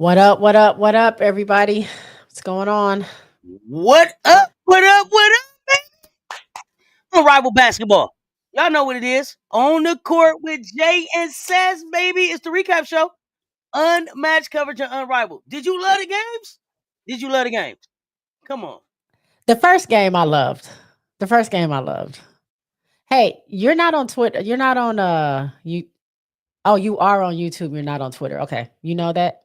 What up? What up? What up, everybody? What's going on? What up? What up? What up, man? Unrivaled basketball. Y'all know what it is. On the court with J and Cess, baby. It's the recap show. Unmatched coverage of Unrivaled. Did you love the games? Did you love the games? Come on. The first game I loved. The first game I loved. Hey, you're not on Twitter. You're not on you oh, you are on YouTube. You're not on Twitter. Okay. You know that?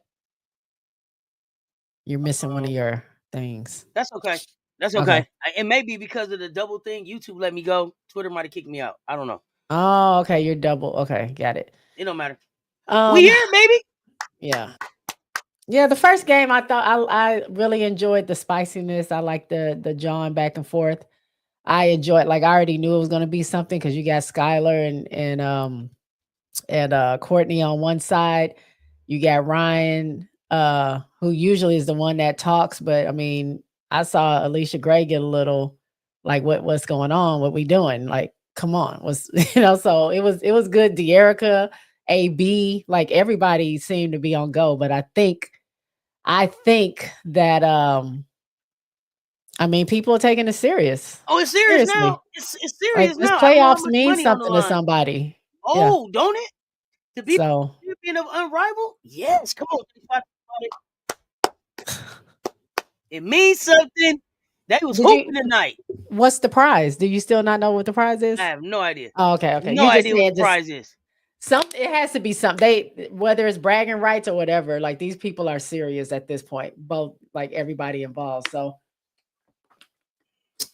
You're missing one of Um, your things. that's okay. That's Okay. okay. It may be because of the double thing. YouTube let me go. Twitter might have kicked me out. I don't know. Oh, okay. You're double. Okay, got it. It don't matter. We Um, here, baby. yeah. Yeah, the first game I thought I really enjoyed the spiciness. I like the jawing back and forth. I enjoyed like I already knew it was gonna be something because you got Skylar and Courtney on one side. You got Ryan, who usually is the one that talks, but I mean, I saw Alicia Gray get a little like what's going on? What we doing? Like, come on. Was so it was good. De'Erica, AB, like everybody seemed to be on go, but I think that I mean people are taking it serious. Oh, it's serious now. Seriously. It's Like serious this now. I don't know how playoffs much mean money on the something to line. somebody. Yeah. Oh, don't it? To be So champion of Unrivaled? Yes, come on. It means something. They was did hooping you tonight. what's the prize? Do you still not know what the prize I is? have no idea. Oh, okay, okay. No You just idea what the saying just prize is. some it has to be something. They whether it's bragging rights or whatever, like these people are serious at this point, both like everybody involved. So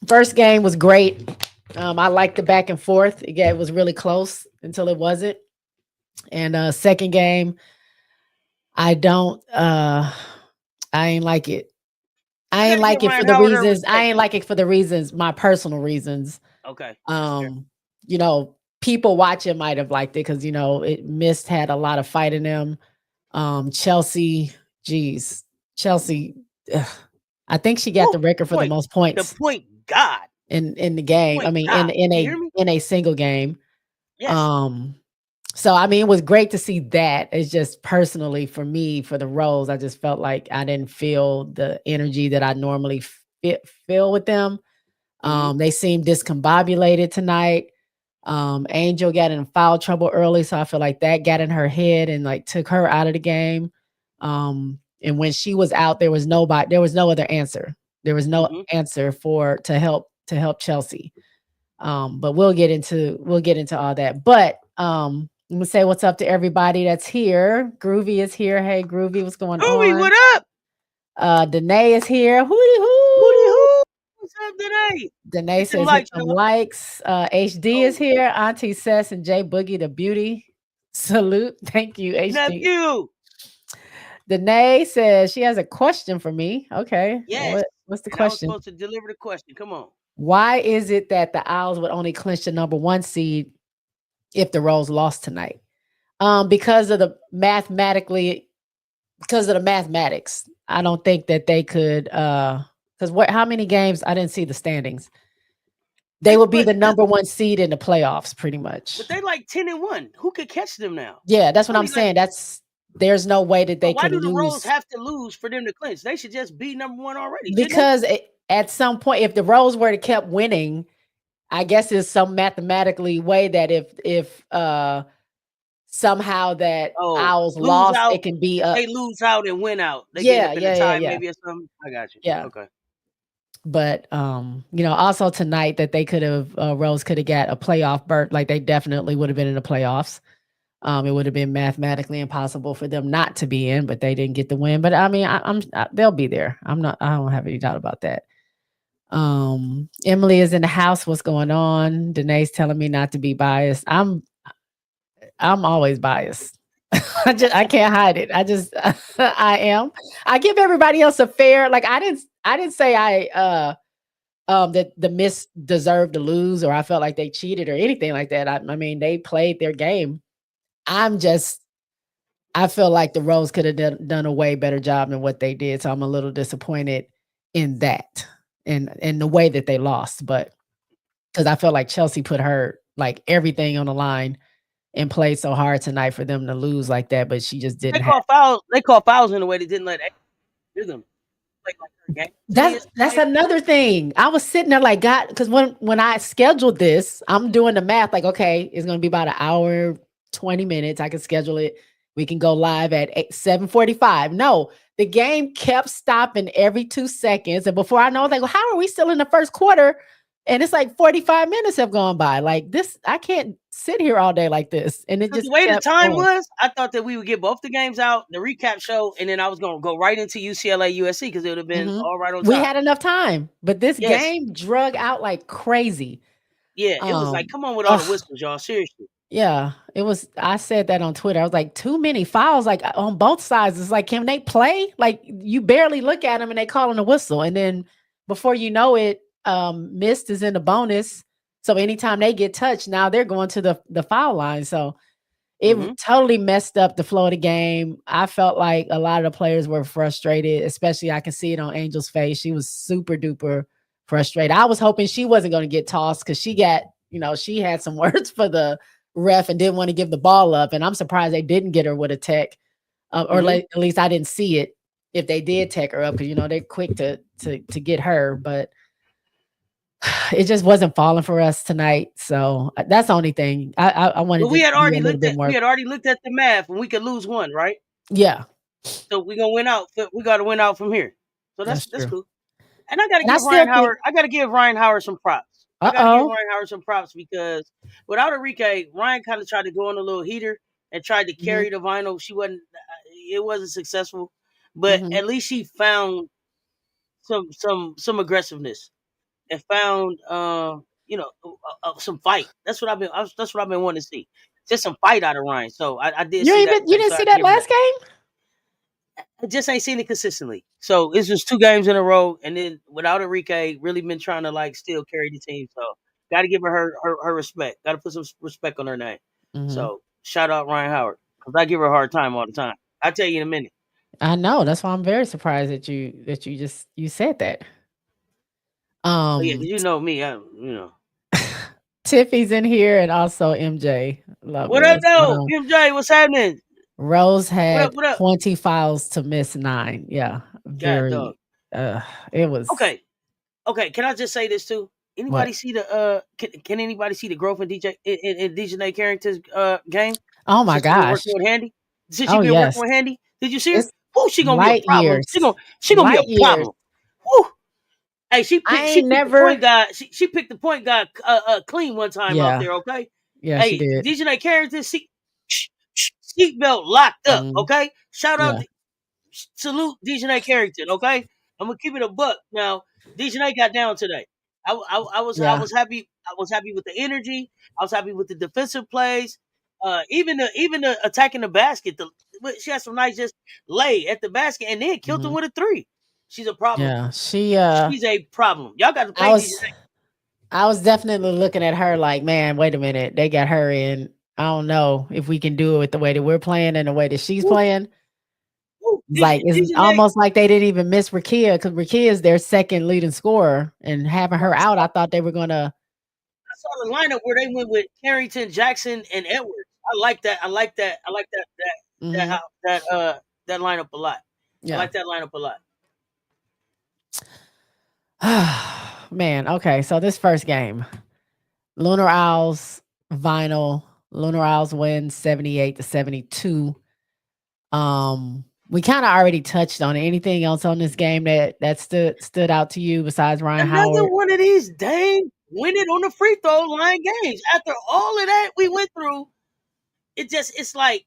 first game was great. I liked the back and forth. It was really close until it wasn't. And second game, I don't I ain't like it. I I ain't gotta give like it for Ryan the Howard her reasons. I respect ain't though. like it for the reasons, my personal reasons. Okay, that's fair. Um, people watching might have liked it because it missed had a lot of fight in them. Chelsea, geez, Chelsea. ugh, I think she got Woo, the record for the point. most The points point God. in the The game. I point mean, in God. in You a hear me? in a single game. Yes. Um, so I mean, it was great to see that. It's just personally for me, for the Rose, I just felt like I didn't feel the energy that I normally feel with them. Mm-hmm. They seemed discombobulated tonight. Angel got in foul trouble early, so I feel like that got in her head and like took her out of the game. And when she was out, there was no other answer. There was no Mm-hmm. answer for to help Chelsea. But we'll get into all that. But let me say what's up to everybody that's here. Groovy is here. Hey, Groovy, what's going Hooey, what on? up? Danae is here. Hooty Hooty hoo. hoo. What's up today? Danae Get them says hit lights, some y'all. likes. HD is Oh, here. Auntie Sess and Jay Boogie the Beauty. Salute. Thank you, HD. nephew. Danae says she has a question for me. Okay. Yes. What's the And I was question? supposed to deliver the question. Come on. Why is it that the Owls would only clinch the number one seed if the Rose lost tonight? Because of the mathematics. I don't think that they could because how many games? I didn't see the standings. They would be But the number one seed in the playoffs, pretty but much. they like 10-1. Who could catch them now? Yeah, that's what I'm Only like saying. There's no way that so they why could do the Rose lose have to lose for them to clinch? They should just be number one already, shouldn't they? because at some point, if the Rose were to kept winning, I guess there's some mathematically way that if somehow that Oh, Owls lose lost, out. it can be They lose out and win out. They can end yeah, up in a yeah, yeah, tie, yeah, maybe or something. I got you. yeah. Okay. But also tonight that they could have Rose could have got a playoff berth, like they definitely would have been in the playoffs. It would have been mathematically impossible for them not to be in, but they didn't get the win. But I mean, they'll be there. I don't have any doubt about that. Emily is in the house. What's going on? Danae's telling me not to be biased. I'm always biased. I can't hide it. I am. I give everybody else a fair like I didn't say that the Miss deserved to lose or I felt like they cheated or anything like that. I mean, they played their game. I'm just I feel like the Rose could have done a way better job than what they did. So I'm a little disappointed in that in the way that they lost. But because I felt like Chelsea put her like everything on the line and played so hard tonight for them to lose like that, but she just They didn't have. call fouls. They call fouls in a way they didn't let rhythm play like her game is That's tonight. another thing. I was sitting there like, God, because when I scheduled this, I'm doing the math. Like, okay, it's gonna be about an hour, 20 minutes. I can schedule it. We can go live at 7:45. No, the game kept stopping every 2 seconds, and before I know, I was like, well, how are we still in the first quarter? And it's like 45 minutes have gone by. Like this, I can't sit here all day like this. And it Because the just way the kept time going. was, I thought that we would get both the games out, the recap show, and then I was going to go right into UCLA USC because it would have been Mhm. all right on We time. had enough time, but this Yes. game drug out like crazy. Yeah. It was like, Um, come on with all the ugh, whistles, y'all. Seriously. yeah, it was. I said that on Twitter. I was like, too many fouls, like on both sides. It's like, can they play? Like, you barely look at them and they calling a whistle, and then before you know it, missed is in the bonus. So anytime they get touched, now they're going to the foul line. So it Mm-hmm. totally messed up the flow of the game. I felt like a lot of the players were frustrated, especially I can see it on Angel's face. She was super duper frustrated. I was hoping she wasn't going to get tossed because she got, she had some words for the ref and didn't want to give the ball up. And I'm surprised they didn't get her with a tech, Mm-hmm. at least I didn't see it if they did tech her up because they're quick to get her, but it just wasn't falling for us tonight. So that's the only thing. I But wanted to be a little bit we more. had already looked at the math and we could lose one, right? Yeah, So we're gonna win out. We gotta win out from here. So that's that's true. cool. And I gotta And I give still Ryan think, Howard, I gotta give Ryan Howard some props. I gotta give uh-oh. Ryan Howard some props because without Enrique, Ryan kind of tried to go on a little heater and tried to Mhm, carry the vinyl. It wasn't successful, but mhm. at least she found some aggressiveness and found some fight. That's what I've been wanting to see. Just some fight out of Ryan. So I did see that You today. didn't So I see have to that give him that. last game? I just ain't seen it consistently. So it's just 2 games in a row, and then without Enrique, really been trying to like still carry the team. So got to give her respect. Got to put some respect on her name. Mhm. So shout out Ryan Howard because I give her a hard time all the time. I'll tell you in a minute. I know, that's why I'm very surprised that you said that. Oh yeah, because Um, you know me. I. Tiffy's in here and also MJ. Love What it. up, What's going though? on? MJ, what's happening? Rose What up? had What up? 20 fouls to miss 9. Yeah, God, dog. very, uh, it was Okay, okay. Can I just say this too? what? Anybody see the Can anybody see the growth in DJ Carrington's game Oh my since she been gosh. working with Handy? Since she Oh, been working yes. with Handy, did you see her? It's Who she gonna be a light problem? years. She gonna be a Light years. problem. Woo! Hey, I she ain't picked the point never. guard. She picked the point guard clean one time out Yeah. there. Okay. Yeah, she Hey, did. DJ Carrington, seatbelt locked up. Mhm. Okay. Shout out Yeah. salute Dejanay Carrington. Okay, I'm gonna keep it a buck. Now, Dejanay got down today. I Yeah. was happy. I was happy with the energy. I was happy with the defensive plays. Even the attacking the basket. She had some nice just lay at the basket and then killed him Mhm. with a three. She's a problem. Yeah. She's a problem. Y'all got to I play was Dejanay. I was definitely looking at her like, man, wait a minute. They got her in. I don't know if we can do it with the way that we're playing and the way that she's Woo, playing. woo. It's like it's Dejanay. almost like they didn't even miss Rakia because Rakia is their second leading scorer, and having Well, her out, I thought they were gonna. I saw the lineup where they went with Carrington, Jackson, and Edwards. I like that. I like that. I like that Mhm. how that lineup a lot. I Yeah. like that lineup a lot. Man, okay. So this first game, Lunar Owls, Vinyl. Lunar Owls win 78-72. We kind of already touched on it. Anything else on this game that stood out to you besides Ryan Another Howard? one of these dang win it on the free throw line games. After all of that we went through, it's like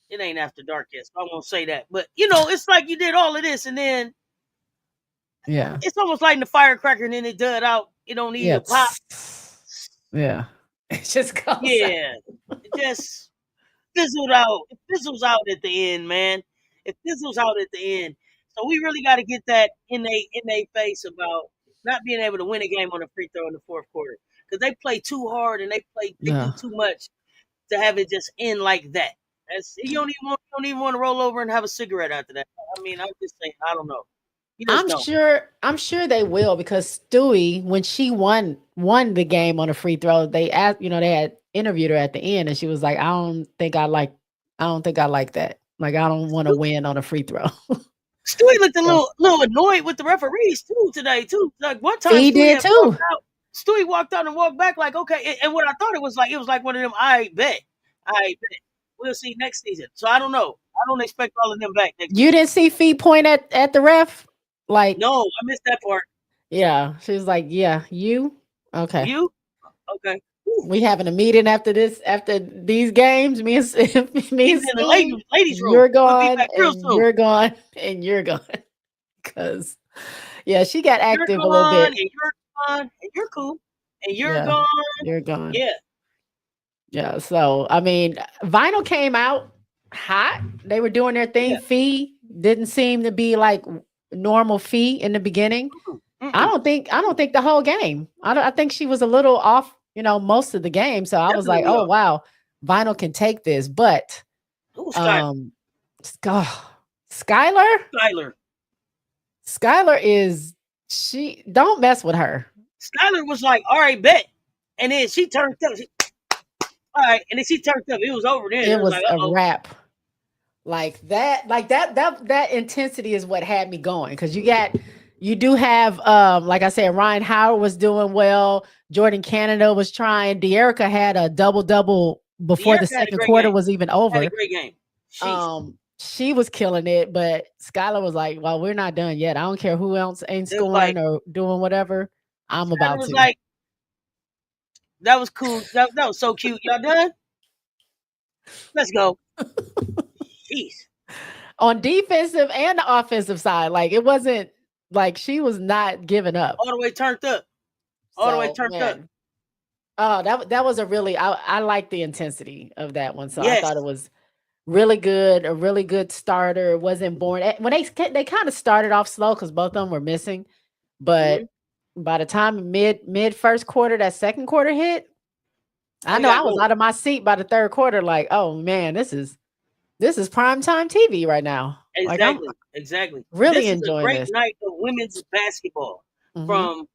it ain't after dark yet, so I won't say that. But it's like you did all of this and then Yeah. it's almost lighting the firecracker and then it dud out. It don't need Yeah. to pop. Yeah. It just goes out. Yeah. It just fizzled out. It fizzles out at the end, man. It fizzles out at the end. So we really got to get that in they face about not being able to win a game on a free throw in the fourth quarter because they play too hard and they do Yeah. too much to have it just end like that. You don't even want to roll over and have a cigarette after that. I mean, I'm just saying, I don't know. You just don't. I'm sure they will because Stewie, when she won the game on a free throw, they asked, they had interviewed her at the end, and she was like, I don't think I like that. Like, I don't want to win on a free throw." Stewie looked a So little annoyed with the referees too today too. Like one time Fee Stewie did had walked too. out. Stewie walked out and walked back like okay. And what I thought it was like one of them. I bet. I bet. We'll see next season. So I don't know. I don't expect all of them back next You season. didn't see Fee point at the ref? Like, No, I missed that part. yeah, she was like, "Yeah, you okay." You okay? Whew. We having a meeting after these games. Me and me He and was in the Steve, ladies' room. you're We'll be gone back real and soon. you're gone and you're gone. Cause yeah, she got You're active a little gone, bit. and you're gone, and you're cool, and you're Yeah, gone. you're gone. Yeah, Yeah. So I mean, Vinyl came out hot. They were doing their thing. yeah. Fee didn't seem to be like normal Fee in the beginning. Mm-mm, mm-mm. I don't think the whole game. I think she was a little off, most of the game. So I was like, Definitely oh off. wow, Vinyl can take this. But Who's Skylar? um Skylar, Skylar. Skylar is she don't mess with her. Skylar was like, "All right, bet," and then she turned up. All right, and then she turned up. It was over then. It It was was like, "Uh a oh." wrap. That intensity is what had me going because you do have like I said, Ryan Howard was doing well, Jordan Canada was trying, De'Erica had a double before the De'Erica had a second great quarter game. was even Had a over. great game. Sheesh. She was killing it, but Skylar was like, well, we're not done yet. I don't care who else ain't It was like scoring or doing whatever, I'm Skylar about was to. like, "That was cool. That was so cute. Y'all done? Let's go." Jeez. On defensive and the offensive side, like it wasn't like she was not giving up. All the way turned up. All the way So turned up. man, oh, that was a really I like the intensity of that one. So I Yes. thought it was really good, a really good starter. It wasn't boring. When they kind of started off slow because both of them were missing, Mm-hmm. but by the time mid first quarter, that second quarter hit, I They know I got was going. out of my seat by the third quarter. Like, oh man, this is prime time TV right now. Like I'm Exactly. Exactly. really This is a enjoying great this. night of women's basketball. Hmm. From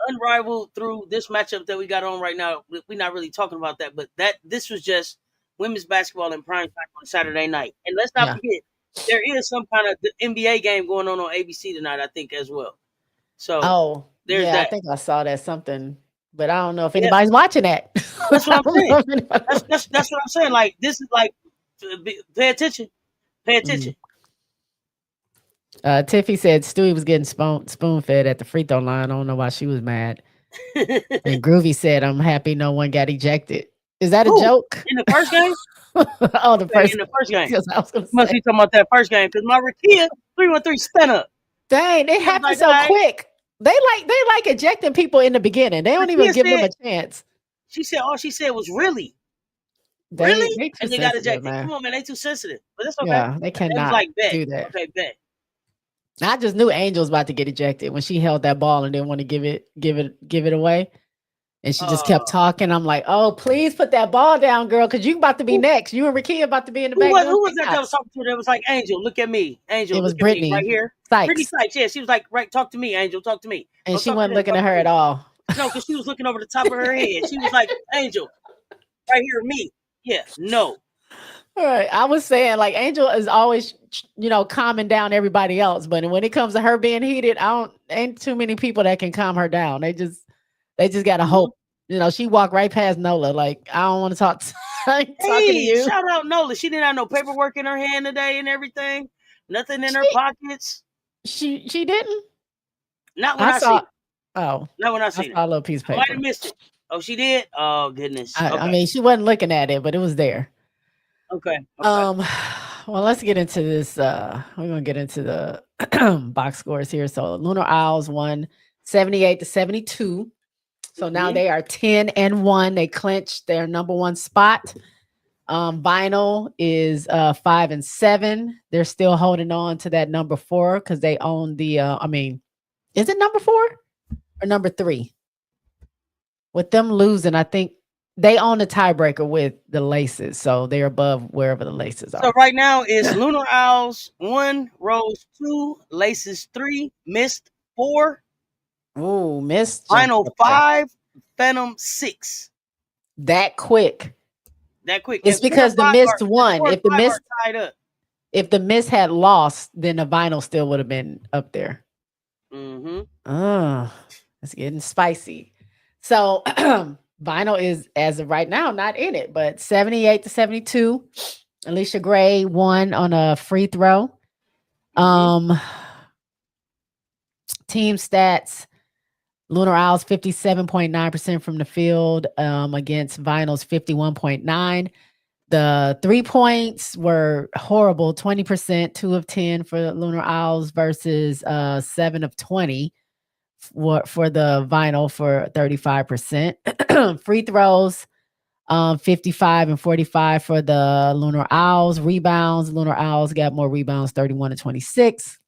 Unrivaled through this matchup that we got on right now. We're not really talking about that, but this was just women's basketball in prime time on Saturday night. And let's not Yeah. forget, there is some kind of NBA game going on ABC tonight, I think, as well. So Oh, there's yeah, I that. think I saw that something, but I don't know if Yeah, anybody's watching that. that's what I I'm don't know saying. if anybody's That's what I'm saying. Like this is like, pay attention, pay mm. attention. Tiffy said Stewie was getting spoon fed at the free throw line. I don't know why she was mad. And Groovy said, "I'm happy no one got ejected." Is that a Who joke? in the first game? Oh, the Okay, in first the first game. because I was gonna You must say, be talking about that first game because my Rakia 313 spin up. dang, it She was happened like, all so right. quick. They like ejecting people in the beginning. They don't even Rakia give them said, a chance. she said, all she said was really, They really, they too and they got sensitive, ejected. man. Come on, man, they too sensitive, but that's okay. Yeah, they They was cannot like, bet, do that. okay, bet. I just knew Angel was about to get ejected when she held that ball and didn't want to give it away. And she just kept Uh, talking. I'm like, oh, please put that ball down, girl, because you about to be who, next. You and Rakia about to be in the back doing who was that that was takeouts. talking to her? That was like, Angel, look at me, Angel, It was look at me, right Brittany here. Brittany Sykes, Sykes, yeah, she was like, right, talk to me, Angel, talk to me. and Don't she talk to wasn't them, looking talk at to her at me. all. No, because she was looking over the top of her head. She was like, Angel, right here, me. Yeah, no. All right. I was saying, like, Angel is always, calming down everybody else. But when it comes to her being heated, ain't too many people that can calm her down. They just got to Mhm. hope. She walked right past Nola. Like, I don't want to talk. I ain't talking to Hey, you. shout out Nola. She didn't have no paperwork in her hand today and everything. Nothing in her She, pockets. she didn't. Not when I I seen saw. her. Oh, Not when I I seen her. saw a little piece of I might have paper. missed it. Oh, she did? Oh, goodness. I Okay. mean, she wasn't looking at it, but it was there. Okay. Okay. Um, well, let's get into this. We're gonna get into the box scores here. So Lunar Isles won 78-72. So now Hmm. they are 10-1. They clinched their number one spot. Vinyl is 5-7. They're still holding on to that number 4 because they own the is it number 4 or number 3? With them losing, I think they own the tiebreaker with the Laces, so they're above wherever the Laces So are. right now it's Lunar Owls 1, Rose 2, Laces 3, Mist 4, Ooh, Miss jumped Final up there. 5, Phantom 6. that quick. That quick. It's And four and because the five Mist and won. four and five are tied up. If the Mist had lost, then the Vinyl still would have been up there. Mm-hmm. Oh, it's getting spicy. So Vinyl is, as of right now, not in it, but 78-72. Alicia Gray won on a free throw. Mm-hmm. Um, team stats. Lunar Owls 57.9% from the field against Vinyl's 51.9. The 3 points were horrible, 20%, 2 of 10 for the Lunar Owls versus 7 of 20 for the Vinyl for 35%. Free throws, 55 and 45 for the Lunar Owls. Rebounds, Lunar Owls got more rebounds, 31 to 26.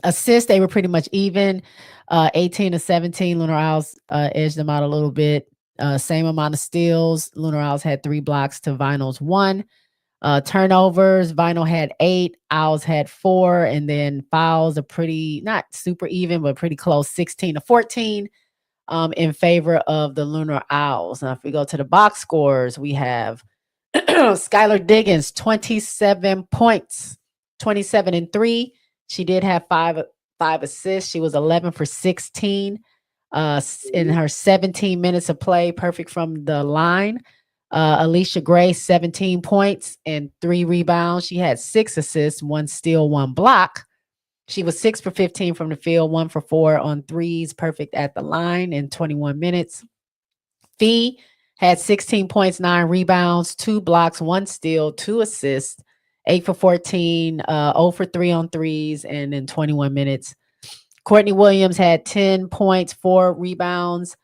Assists, they were pretty much even. 18 to 17. Lunar Owls edged them out a little bit. Same amount of steals. Lunar Owls had 3 blocks to Vinyl's 1. Turnovers, Vinyl had 8, Owls had 4, and then fouls are pretty, not super even, but pretty close, 16 to 14 in favor of the Lunar Owls. Now, if we go to the box scores, we have Skylar Diggins, 27 points, 27 and 3. She did have five assists. She was 11 for 16 in Mm-hmm. her 17 minutes of play, perfect from the line. Alicia Gray, 17 points and 3 rebounds. She had 6 assists, 1 steal, 1 block. She was 6 for 15 from the field, 1 for 4 on threes, perfect at the line in 21 minutes. Fee had 16 points, 9 rebounds, 2 blocks, 1 steal, 2 assists, 8 for 14, 0 for 3 on threes, and in 21 minutes. Courtney Williams had 10 points, 4 rebounds.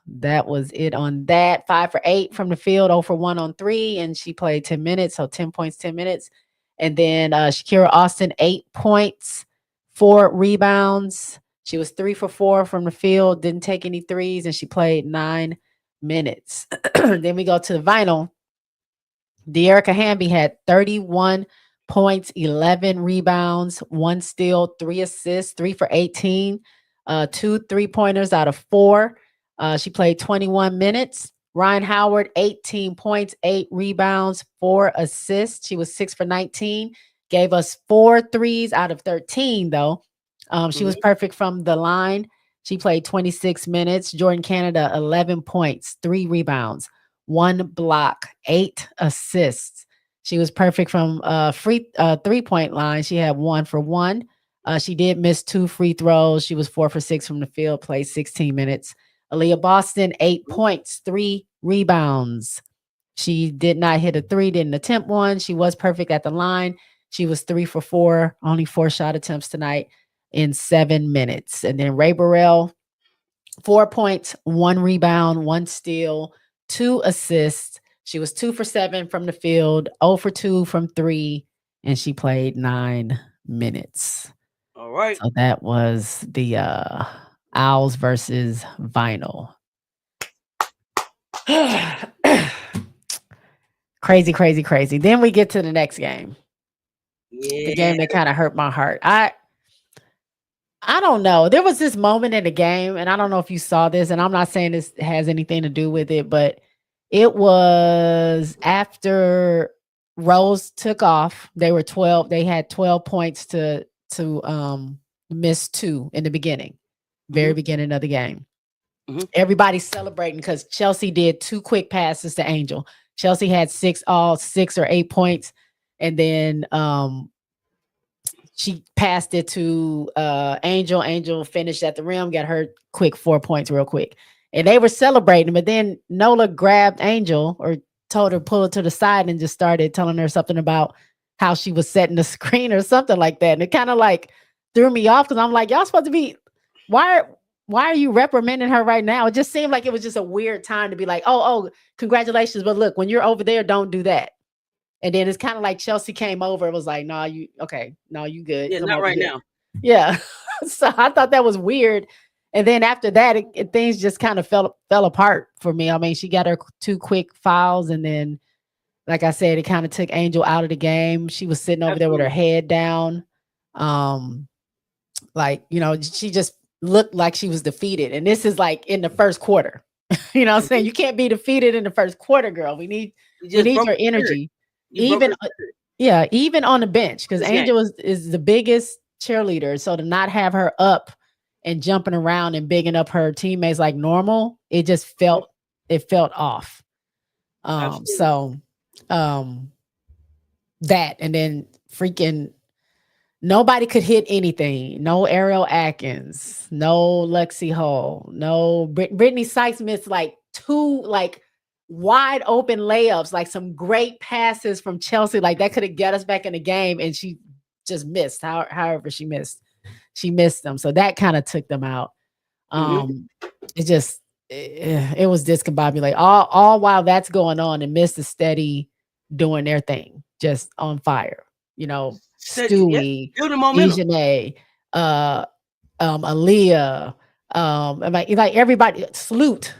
That was it on that. 5 for 8 from the field, 0 for 1 on three, and she played 10 minutes, so 10 points, 10 minutes. And then Shakira Austin, 8 points, 4 rebounds. She was 3 for 4 from the field, didn't take any threes, and she played 9 minutes. Then we go to the Vinyl. De'Erica Hamby had 31 points, 11 rebounds, 1 steal, 3 assists, 3 for 18, 2 3-pointers out of 4. She played 21 minutes. Ryan Howard, 18 points, 8 rebounds, 4 assists. She was 6 for 19. Gave us 4 threes out of 13, though. She was Mm-hmm. perfect from the line. She played 26 minutes. Jordan Canada, 11 points, 3 rebounds, 1 block, 8 assists. She was perfect from free 3-point line. She had 1 for 1. She did miss 2 free throws. She was 4 for 6 from the field, played 16 minutes. Aaliyah Boston, 8 points, 3 rebounds. She did not hit a three, didn't attempt one. She was perfect at the line. She was 3 for 4, only 4 shot attempts tonight in 7 minutes. And then Ray Burrell, 4 points, 1 rebound, 1 steal, 2 assists. She was 2 for 7 from the field, 0 for 2 from three, and she played 9 minutes. All right. So that was the Owls versus Vinyl. Crazy, crazy, crazy. Then we get to the next game. The Yeah. game that kind of hurt my heart. I don't know. There was this moment in the game, and I don't know if you saw this, and I'm not saying this has anything to do with it, but it was after Rose took off. They had 12 points to miss 2 in the beginning, Mm-hmm. very beginning of the game. Mm-hmm. Everybody's celebrating because Chelsea did 2 quick passes to Angel. Chelsea had 6 or 8 points, and then she passed it to Angel. Angel finished at the rim, got her quick 4 points real quick. And they were celebrating, but then Nola grabbed Angel or told her pull her to the side and just started telling her something about how she was setting the screen or something like that. And it kind of like threw me off because I'm like, y'all supposed to be why why are you reprimanding her right now? It just seemed like it was just a weird time to be like, oh, congratulations. But look, when you're over there, don't do that. And then it's kind of like Chelsea came over and was like, "Nah, you okay? No, you good? Yeah, Come not over right here." now. Yeah. So I thought that was weird. And then after that, things just kind of fell apart for me. I mean, she got her 2 quick fouls, and then, like I said, it kind of took Angel out of the game. She was sitting over there with her Absolutely. head down, um, like she just looked like she was defeated. And this is like in the first quarter. You know what I'm saying? You can't be defeated in the first quarter, girl. You We just need broke your her spirit. energy. You broke Even her spirit yeah, even on the bench, because this game. Angel is the biggest cheerleader. So to not have her up and jumping around and bigging up her teammates like normal, Mhm. it felt off. Absolutely. So um that and then freaking nobody could hit anything. No Ariel Atkins, no Lexi Hull, no Brittany Sykes missed like two like wide open layups, like some great passes from Chelsea. Like that could have got us back in the game, and she just missed. However, she missed them. So that kind of took them out. Hmm. Um, it just it was discombobulated. All while that's going on, and Miss is steady doing their thing, just on fire. You know, Steady, yeah, Stewie, building momentum. Dejanay, uh, Aaliyah, like everybody. Sloot's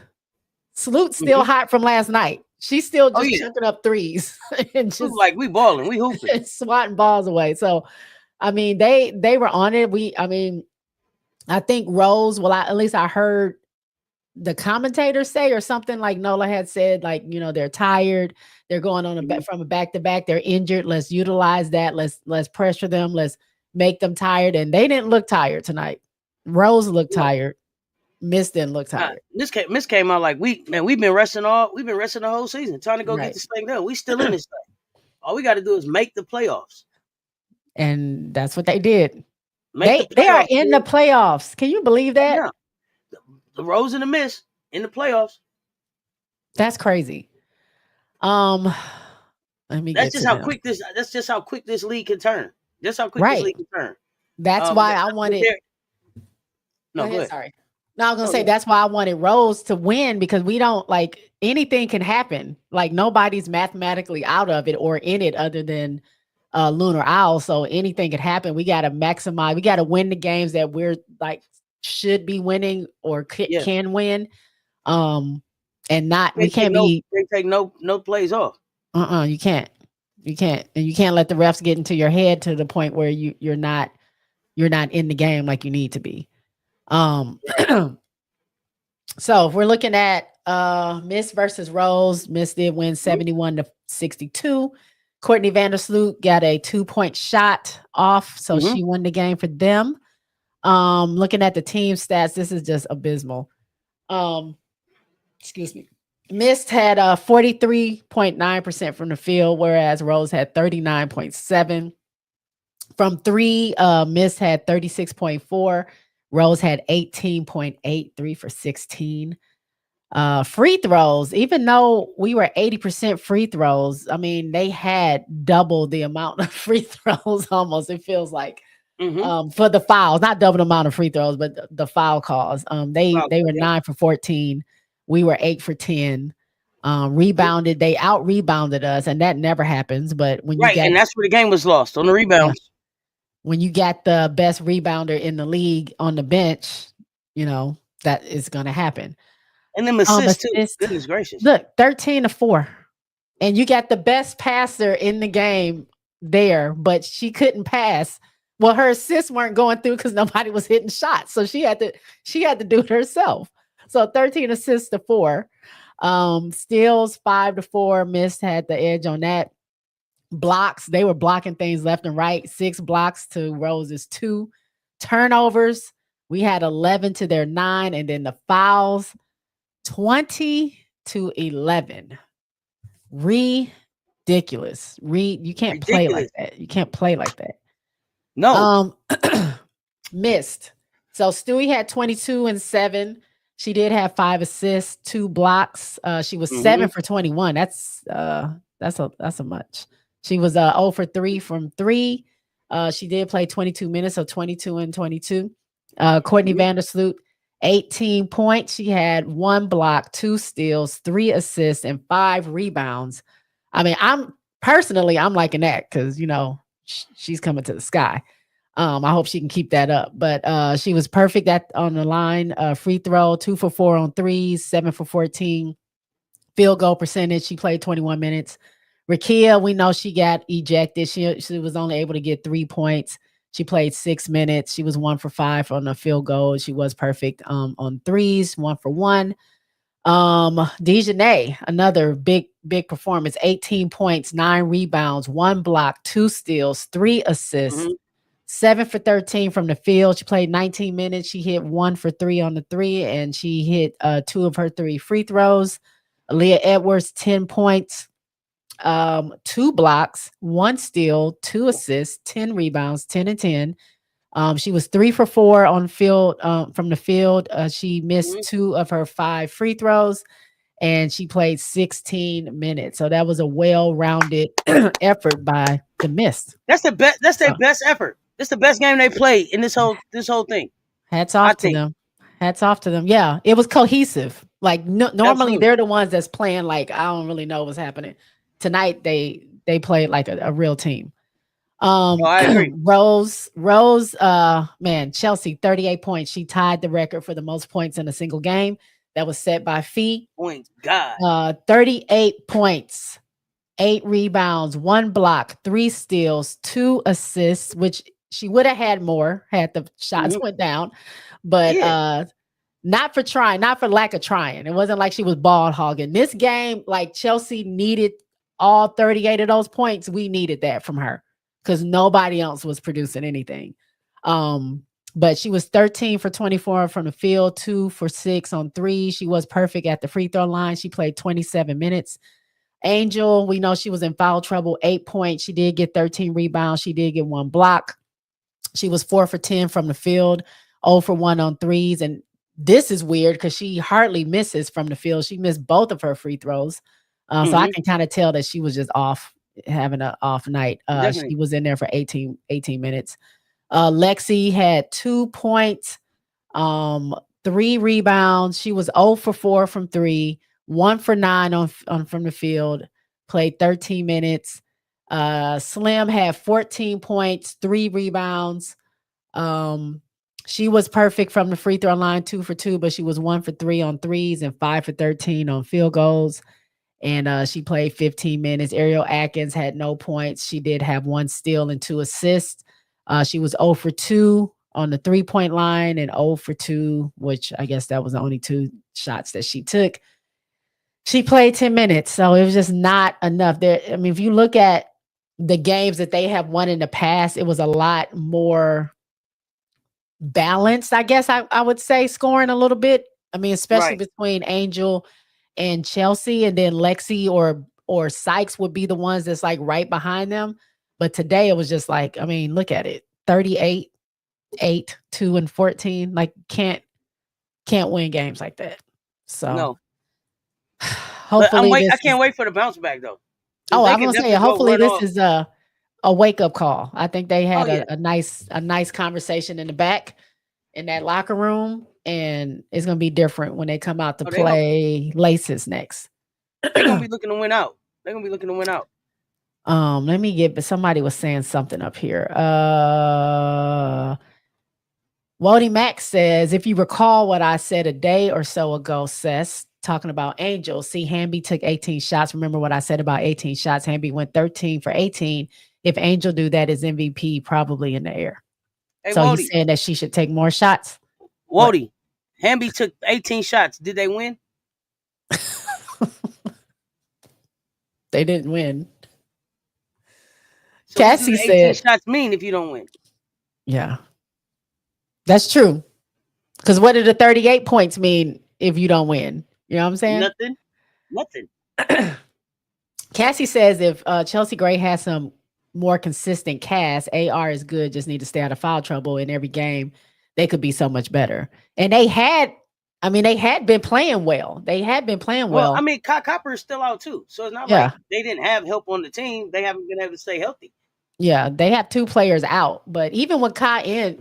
still Hmm. hot from last night. She's still Oh just yeah, chucking up threes and we just like we balling, we hooping. swatting balls away. So, I mean, they were on it. I mean, I think Rose. Well, at least I heard the commentators say or something like Nola had said, like, they're tired. They're going on Hmm. from a back to back. They're injured. Let's utilize that. Let's pressure them. Let's make them tired. And they didn't look tired tonight. Rose looked No, tired. Miss didn't look tired. Miss came out like we've been resting the whole season, trying to go get Right. this thing done. We still in this thing. All we got to do is make the playoffs. And that's what they did. Make the They are playoffs, in the man. playoffs. Can you believe Right that? now. The Rose and the Miss in the playoffs. That's crazy. Um, let me That's get just to how them. quick this. That's just how quick this league can turn. Just how quick this Right. league can turn. That's why I I think wanted. they're Go no, go ahead. ahead. Sorry. No, I was gonna No, say go that's why I wanted Rose to win because we don't like anything can happen. Like nobody's mathematically out of it or in it other than Lunar Owl. So anything could happen. We gotta maximize. We gotta win the games that we're like should be winning or yes. can win. Um, and not we Can't take can't no. be. Can't take no plays off. You can't. And you can't let the refs get into your head to the point where you're not in the game like you need to be. Um, so if we're looking at Miss versus Rose, Miss did win Mhm. 71-62. Courtney Vandersloot got a 2-point shot off, so Mhm. she won the game for them. Looking at the team stats, this is just abysmal. Um, excuse me. Mist had 43.9% from the field, whereas Rose had 39.7. From three, Mist had 36.4. Rose had 18.83 for 16. Free throws, even though we were 80% free throws, I mean, they had double the amount of free throws almost, it feels like. Mhm. For the fouls, not double the amount of free throws, but the foul calls. Wow. They were Yep. 9 for 14. We were 8 for 10. Rebounded, they out rebounded us, and that never happens. But Right, and that's where the game was lost on the yeah, rebounds when you got the best rebounder in the league on the bench, that is going to happen. and them assists too. Assist. Goodness gracious. Look, 13-4. And you got the best passer in the game there, but she couldn't pass. Well, her assists weren't going through because nobody was hitting shots. So she had to do it herself. So 13 assists to 4. Steals 5-4. Mist had the edge on that. Blocks, they were blocking things left and right. 6 blocks to Rose's 2. Turnovers, we had 11 to their 9. And then the fouls, 20-11. Ridiculous. You can't play like Ridiculous. that. You can't play like that. No. Um, missed. So Stewie had 22 and 7. She did have 5 assists, 2 blocks. She was 7 Mhm. for 21. That's a much. She was 0 for 3 from 3. She did play 22 minutes, so 22 and 22. Courtney Mhm. Vandersloot, 18 points. She had 1 block, 2 steals, 3 assists, and 5 rebounds. I mean, I'm liking that because she's coming to the sky. I hope she can keep that up. But she was perfect on the line. Free throw, 2 for 4 on threes, 7 for 14. Field goal percentage, she played 21 minutes. Rakia, we know she got ejected. She was only able to get 3 points. She played 6 minutes. She was 1 for 5 on the field goal. She was perfect on threes, 1 for 1. Dejanay, another big performance, 18 points, 9 rebounds, 1 block, 2 steals, 3 assists, Mm-hmm. 7 for 13 from the field. She played 19 minutes. She hit 1 for 3 on the three, and she hit 2 of her 3 free throws. Aaliyah Edwards, 10 points, 2 blocks, 1 steal, 2 assists, 10 rebounds, 10 and 10. She was 3 for 4 on field from the field. She missed Mm-hmm. 2 of her 5 free throws, and she played 16 minutes. So that was a well-rounded effort by the Mist. That's the best. That's their So best effort. That's the best game they played in this whole thing. hats I off to think them. Hats off to them. Yeah, it was cohesive. Like normally absolutely. they're the ones that's playing like I don't really know what's happening. Tonight they played like a real team. Oh, I agree. Man, Chelsea, 38 points. She tied the record for the most points in a single game. That was set by Fee. Point God. 38 points, 8 rebounds, 1 block, 3 steals, 2 assists, which she would have had more had the shots Mm-hmm. went down, but Yeah. not for trying, not for lack of trying. It wasn't like she was ball hogging. This game, like Chelsea needed all 38 of those points. We needed that from her because nobody else was producing anything. Um, but she was 13 for 24 from the field, 2 for 6 on three. She was perfect at the free throw line. She played 27 minutes. Angel, we know she was in foul trouble, 8 points. She did get 13 rebounds. She did get 1 block. She was 4 for 10 from the field, 0 for 1 on threes. And this is weird because she hardly misses from the field. She missed both of her free throws. So I Mm-hmm. can kind of tell that she was just off, having an off night. She Definitely. was in there for 18 minutes. Lexi had 2 points, um, 3 rebounds. She was 0 for 4 from three, 1 for 9 on from the field, played 13 minutes. Slim had 14 points, 3 rebounds. Um, she was perfect from the free throw line, 2 for 2, but she was 1 for 3 on threes and 5 for 13 on field goals. And she played 15 minutes. Ariel Atkins had no points. She did have 1 steal and 2 assists. She was 0 for 2 on the 3 point line and 0 for 2, which I guess that was the only 2 shots that she took. She played 10 minutes, so it was just not enough. There, I mean, if you look at the games that they have won in the past, it was a lot more balanced, I guess I would say, scoring a little bit. I mean, especially Right. between Angel and Chelsea, and then Lexi or Sykes would be the ones that's like right behind them. But today it was just like, I mean, look at it. 38, 8, 2, and 14. Like can't win games like that. So No. But hopefully I this is can't wait for the bounce back though, because oh, they I'm can gonna say definitely go hopefully run this off. is a wake up call. I think they Oh had yeah. a nice conversation in the back in that locker room, and it's gonna be different when they come out to Oh, they hope play Laces next. they're gonna be looking to win out. They're gonna be looking to win out. Let me get. But somebody was saying something up here. Wody Max says, if you recall what I said a day or so ago, Cess, talking about Angel. See, Hamby took 18 shots. Remember what I said about 18 shots? Hamby went 13 for 18. If Angel do that, is MVP probably in the air. Hey, So he's Wody, saying that she should take more shots. What? Wody, Hamby took 18 shots. Did they win? They didn't win. So what do Cassie the 18 said, shots mean if you don't win? yeah, that's true. Because what do the 38 points mean if you don't win? You know what I'm saying? Nothing. Nothing. Cassie says if Chelsea Gray has some more consistent cast, AR is good. Just need to stay out of foul trouble in every game. They could be so much better. And they had been playing well. They had been playing Well, I well. mean, Copper is still out too, so it's not like Yeah, they didn't have help on the team. They haven't been able to stay healthy. yeah. They have 2 players out, but even when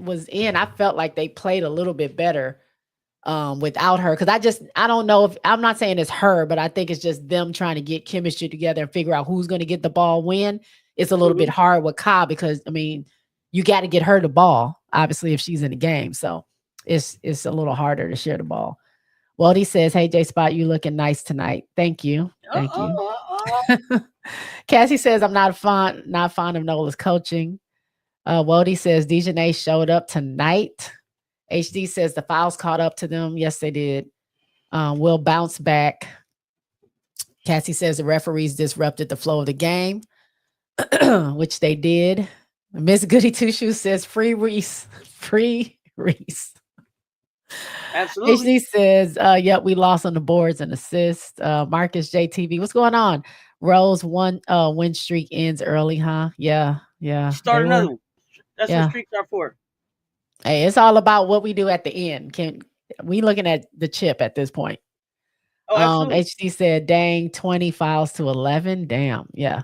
was in, I felt like they played a little bit better without her. Because I don't know if I'm not saying it's her, but I think it's just them trying to get chemistry together and figure out who's going to get the ball when. It's a little bit Hmm. hard with Ka because I mean, you got to get her the ball, obviously, if she's in the game. So it's a little harder to share the ball. Wally says, "Hey J Spot, you looking nice tonight. Thank you, Uh thank you." oh. Cassie says, "I'm not fond of Nola's coaching." Wody says, "Dejanay showed up tonight." HD says the files caught up to them. Yes, they did. We'll bounce back. Cassie says the referees disrupted the flow of the game, which they did. Miss Goody Two Shoes says free Reese. Free Reese. Absolutely. HD says, yep, we lost on the boards and assists. Marcus JTV, what's going on? Rose one win streak ends early, huh? Yeah, yeah. Start They another were, one. That's what yeah. streaks are for. Hey, it's all about what we do at the end. Can we looking at the chip at this point? Oh, absolutely. HD said, dang, 20 fouls to 11. Damn, yeah.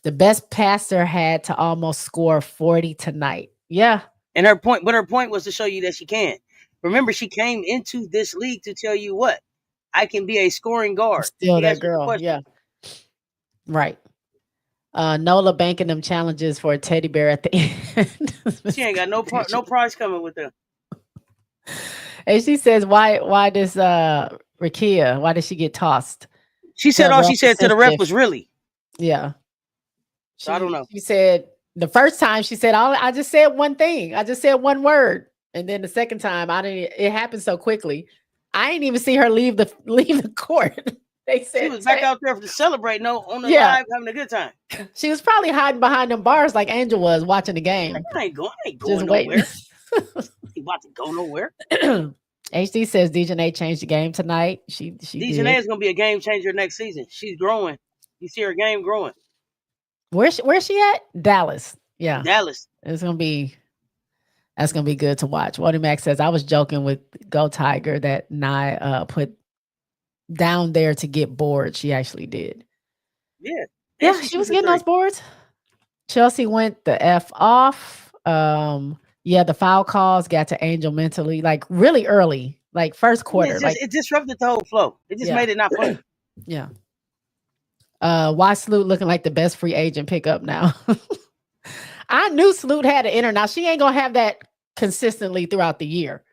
The best passer had to almost score 40 tonight. Yeah. And her point was to show you that she can. Remember, she came into this league to tell you what? I can be a scoring I'm guard. still She that answered the girl. question. Yeah. Right. Nola banking them challenges for a teddy bear at the end. She ain't got no prize coming with her. And she says, why does Rakia, why did she get tossed? She said The all ref she was said to the ref sensitive. was really. Yeah. So I don't She know. she said the first time she said, I just said one thing. I just said one word. And then the second time it happened so quickly. I didn't even see her leave the leave the court. They She said was back out there to celebrate, no, on the yeah. live, having a good time. She was probably hiding behind them bars like Angel was watching the game. I ain't Just going waiting. nowhere. I ain't about to go nowhere. HD says Dejanay changed the game tonight. She Dejanay did. is gonna be a game changer next season. She's growing. You see her game growing. Where's she at? Dallas. Yeah. Dallas. It's gonna be that's gonna be good to watch. Wody Mac says I was joking with Go Tiger that Nye put down there to get bored. She actually did. Yeah. And Yeah, she she was shooting a getting three. those boards. Chelsea went the F off. Yeah, the foul calls got to Angel mentally, like really early, like first Yeah, quarter. Like, it disrupted the whole flow. It just yeah. made it not funny. Yeah. Why Sloot looking like the best free agent pickup now? I knew Sloot had an inner. Now she ain't gonna have that consistently throughout the year,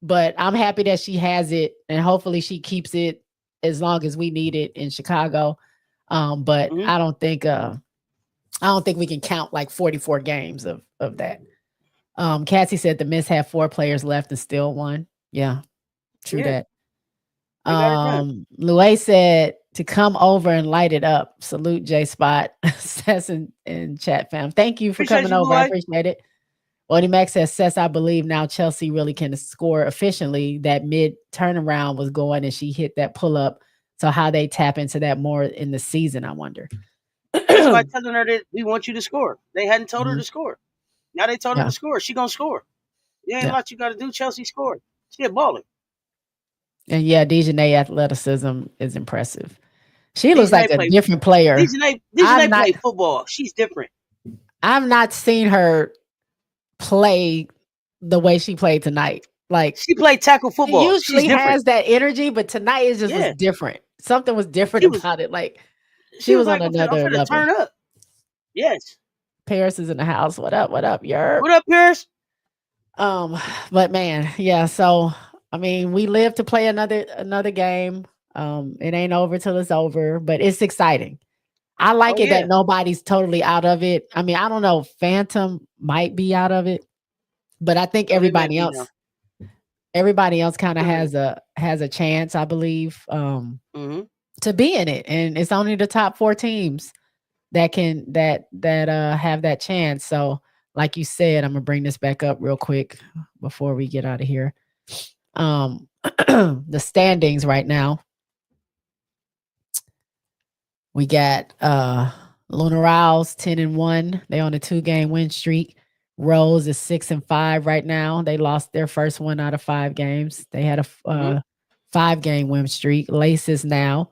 but I'm happy that she has it, and hopefully she keeps it as long as we need it in Chicago. But Mm-hmm. I don't think we can count like 44 games of that. Cassie said the Miss had 4 players left and still won. Yeah, true Yeah, that. they got it done. Louis said to come over and light it up. Salute J Spot, Sess in chat fam. Thank you for Appreciate coming you, over. I Louis. appreciate it. Odie Mac says, Sess, I believe now Chelsea really can score efficiently. That mid turnaround was going and she hit that pull up. So how they tap into that more in the season, I wonder. Just by telling her that we want you to score. They hadn't told her Mhm. to score. Now they told her Yeah. to score. She gonna score. There ain't a Yeah. lot you gotta do. Chelsea scored. She a baller. And yeah, Dejanay athleticism is impressive. She looks like Dejanay a play different player. I've Dejanay not play football. She's different. I've not seen her play the way she played tonight. Like She played tackle she football. She's usually different. has that energy, but tonight it just was Yeah. different. Something was different She was about it. Like she she was was on like, I'm another finna level. turn up. Yes. Paris is in the house. What up? What up? Yerp. What up, Paris? Um, but man, yeah. So I mean, we live to play another game. It ain't over till it's over, but it's exciting. I Oh like it yeah. that nobody's totally out of it. I mean, I don't know. Phantom might be out of it, but I think Oh, they might be now. everybody else kind of Mm-hmm. has a chance, I believe, Mm-hmm. to be in it. And it's only the top 4 teams that can that have that chance. So, like you said, I'm gonna bring this back up real quick before we get out of here. Um, the standings right now. We got Lunar Owls 10-1. They on a 2-game win streak. Rose is 6-5 right now. They lost their first one out of 5 games. They had a Mm-hmm. 5-game win streak. Laces now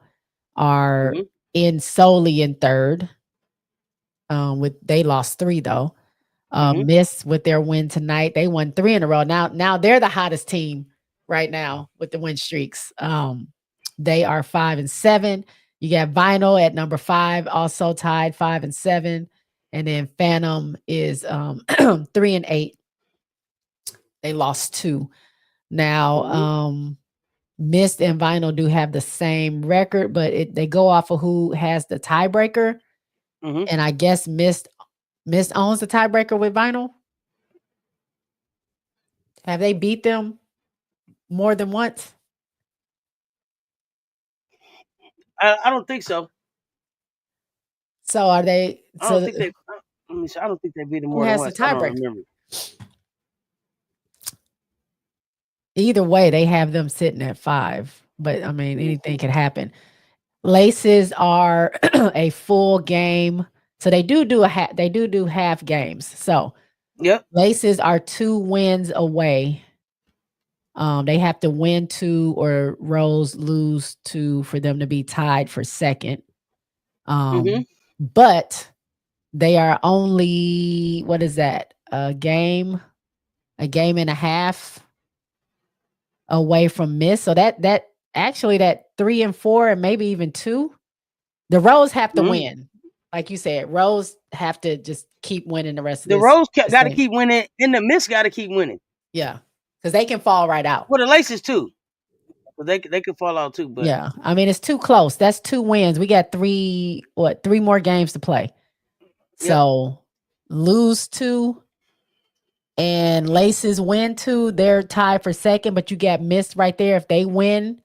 are Mm-hmm. in solely in third. With they lost 3 though. Mm-hmm. Miss with their win tonight. They won 3 in a row. Now they're the hottest team right now with the win streaks. They are 5-7. You got Vinyl at number 5, also tied 5-7. And then Phantom is 3-8. They lost 2. Now, Mm-hmm. Mist and Vinyl do have the same record, but they go off of who has the tiebreaker. Mm-hmm. And I guess Mist owns the tiebreaker with Vinyl. Have they beat them more than once? I don't think so. So are they? I don't So think they. Let me see. I don't think they beat them who more than has the once. I don't tiebreaker? remember. Either way, they have them sitting at 5. But I mean, Let me see. anything can happen. Laces are a full game, so they do half games. So Yep. Laces are 2 wins away. They have to win 2 or Rose lose 2 for them to be tied for second. Mm-hmm. But they are only what is that? A game and a half away from miss. So that actually that 3 and 4 and maybe even 2, the Rose have to Mm-hmm. win. Like you said, Rose have to just keep winning the rest of The this Rose this got to thing. keep winning, and the Miss got to keep winning. Yeah, because they can fall right out. Well, the Laces too, but they could fall out too. But Yeah, I mean, it's too close. That's 2 wins. We got 3 more games to play. yep. So, lose 2 and Laces win 2, they're tied for second, but you got missed right there. If they win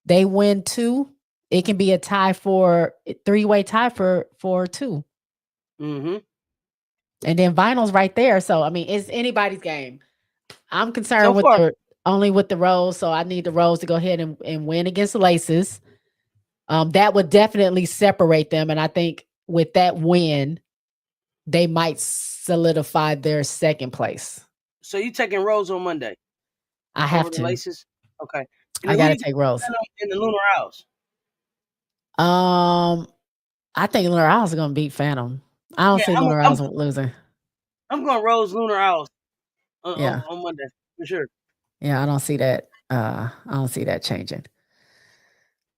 2, it can be a tie for three-way tie for 2. Mm-hmm. And then Vinyl's right there. So, I mean, it's anybody's game. I'm So concerned with far, the only with the Rose, so I need the Rose to go ahead and win against the Laces. That would definitely separate them, and I think with that win, they might solidify their second place. so you taking Rose on Monday I over have the to. Laces? Okay. And I then who gotta you take Rose. in the Lunar House? Um, I think Lunar Owls are gonna beat Phantom. I don't Yeah, see Lunar Owls losing. I'm going Rose Lunar House Yeah, on Monday for sure. yeah, I don't see that. I don't see that changing.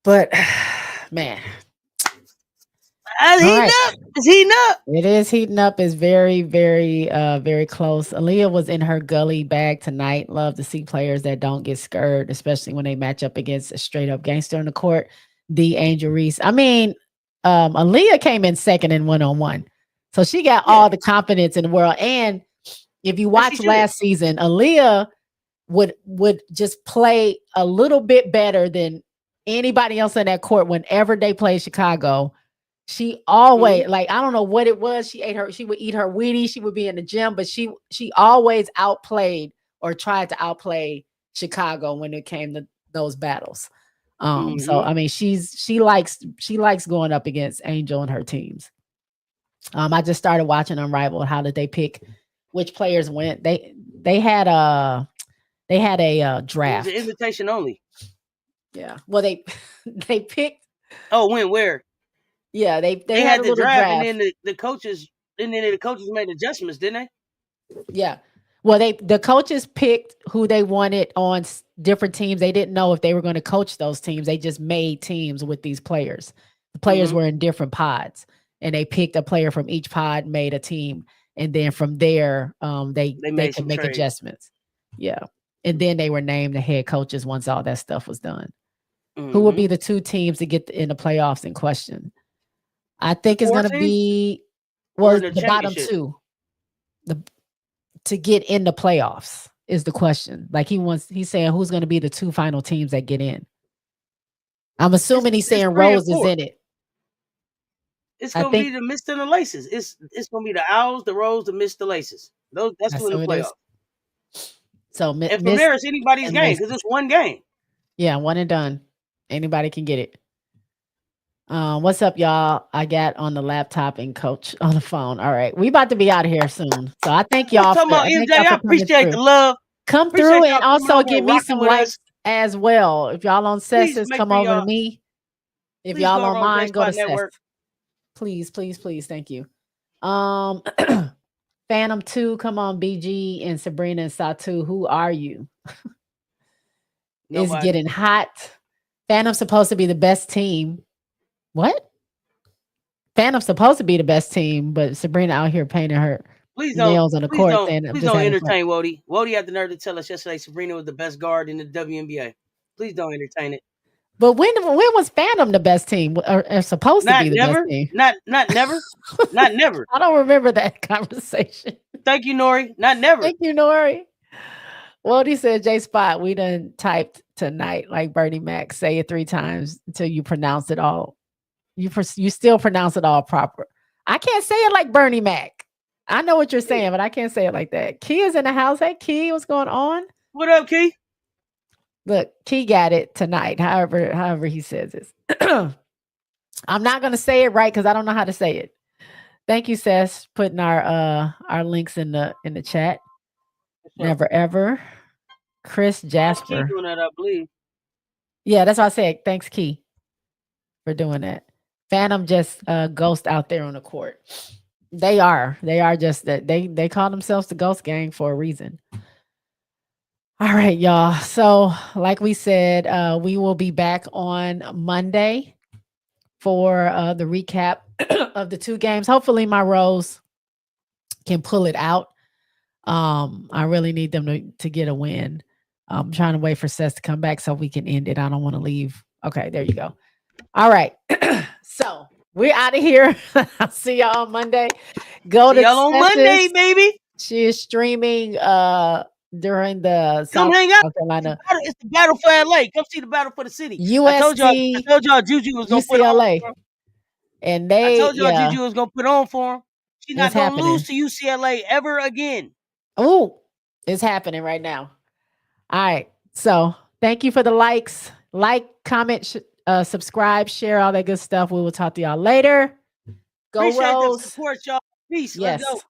But man, It's all heating right. up. It's heating up. It is heating up. It's very, very, very close. Aaliyah was in her gully bag tonight. Love to see players that don't get scared, especially when they match up against a straight up gangster on the court. The Angel Reese. I mean, Aaliyah came in second in 1-on-1. So she got Yeah, all the confidence in the world. And if you as she watch should. last season, Aaliyah would just play a little bit better than anybody else in that court whenever they play Chicago. She Mm-hmm. always like I don't know what it was. She would eat her Wheaties. She would be in the gym, but she always outplayed or tried to outplay Chicago when it came to those battles. So Mm-hmm. I mean, she likes going up against Angel and her teams. I just started watching Unrivaled. How did they pick which players went? They had a It was an draft. invitation only. Yeah. Well, they they picked. Oh, when where Yeah, they they had had a the little draft, and draft. then the coaches, and then the coaches made adjustments, didn't Yeah. Well, the coaches picked who they wanted on different teams. They didn't know if they were going to coach those teams. They just made teams with these players. The they? players Mm-hmm. were in different pods, and they picked a player from each pod, made a team, and then from there, They they made could some make trades. adjustments. Yeah, and then they were named the head coaches once all that stuff was done. Who will Mm-hmm. be the 2 teams to get in the playoffs in question? I The think it's 4 going to teams be or well in the the bottom championship? 2. The to get in the playoffs is the question. Like he's saying who's going to be the 2 final teams that get in. I'm assuming he's It's saying 3 and Rose is 4. in it. It's I gonna be think the Mist and the Laces. It's gonna be the Owls, the Rose, the Mist, the Laces. Those that's who that's in the who it is. playoffs. So And from Miss there, it's anybody's and game because Laces. it's one game. Yeah, one and done. Anybody can get it. What's up, y'all? I got on the laptop and coach on the phone. All right, we about to be out of here soon. So I thank What's y'all talking for about I thank MJ? y'all I for coming appreciate the through. love. Come through Appreciate and y'all coming also over give and me rocking some with us. likes as well. If y'all on Please Cesses, make come sure over to y'all me. If please y'all go on over on J mine, go to Spot Cess. Network. Please, please, please. Thank you. Um, Phantom 2, come on, BG and Sabrina and Satu. Who are you? It's Nobody. getting hot. Phantom's supposed to be the best team. What? Phantom's supposed to be the best team, but Sabrina out here painting her nails on the court saying I'm Please just don't having fun. entertain Wody. Wody had the nerve to tell us yesterday Sabrina was the best guard in the WNBA. Please don't entertain it. But when was Phantom the best team or supposed to Not be the best never. team? Not never. Not never. I don't remember that conversation. Thank you, Nori. Not never. Thank you, Nori. Wody said, J Spot, we done typed tonight like Bernie Mac. Say it 3 times until you pronounce it all. You still pronounce it all proper. I can't say it like Bernie Mac. I know what you're saying, but I can't say it like that. Key is in the house. Hey, Key, what's going on? What up, Key? Look, Key got it tonight. However he says it. I'm not gonna say it right because I don't know how to say it. Thank you, Seth, putting our links in the chat. Never ever. Chris That's Key Jasper. doing that, I believe. Yeah, that's what I said. Thanks, Key, for doing that. Phantom just ghost out there on the court. They are. They are just that they call themselves the Ghost Gang for a reason. All right, y'all. So, like we said, we will be back on Monday for the recap of the 2 games. Hopefully, my Rose can pull it out. I really need them to get a win. I'm trying to wait for Seth to come back so we can end it. I don't want to leave. Okay, there you go. All right. So we're out of here. I'll see y'all on Monday. Go See to y'all on Monday, Seth's. baby. She is streaming during the Come South hang out. Carolina It's the battle for LA. Come see the battle for the city. I told y'all. I USC told y'all Juju was gonna put on UCLA. for him. And I they, told y'all yeah, Juju was gonna put on for him. She's it's not gonna lose happening. to UCLA ever again. Oh, it's happening right now. All right. So thank you for the likes. Like, comment, subscribe, share, all that good stuff. We will talk to y'all later. Go Appreciate the Rose. support, y'all. Peace. Let's go. Yes.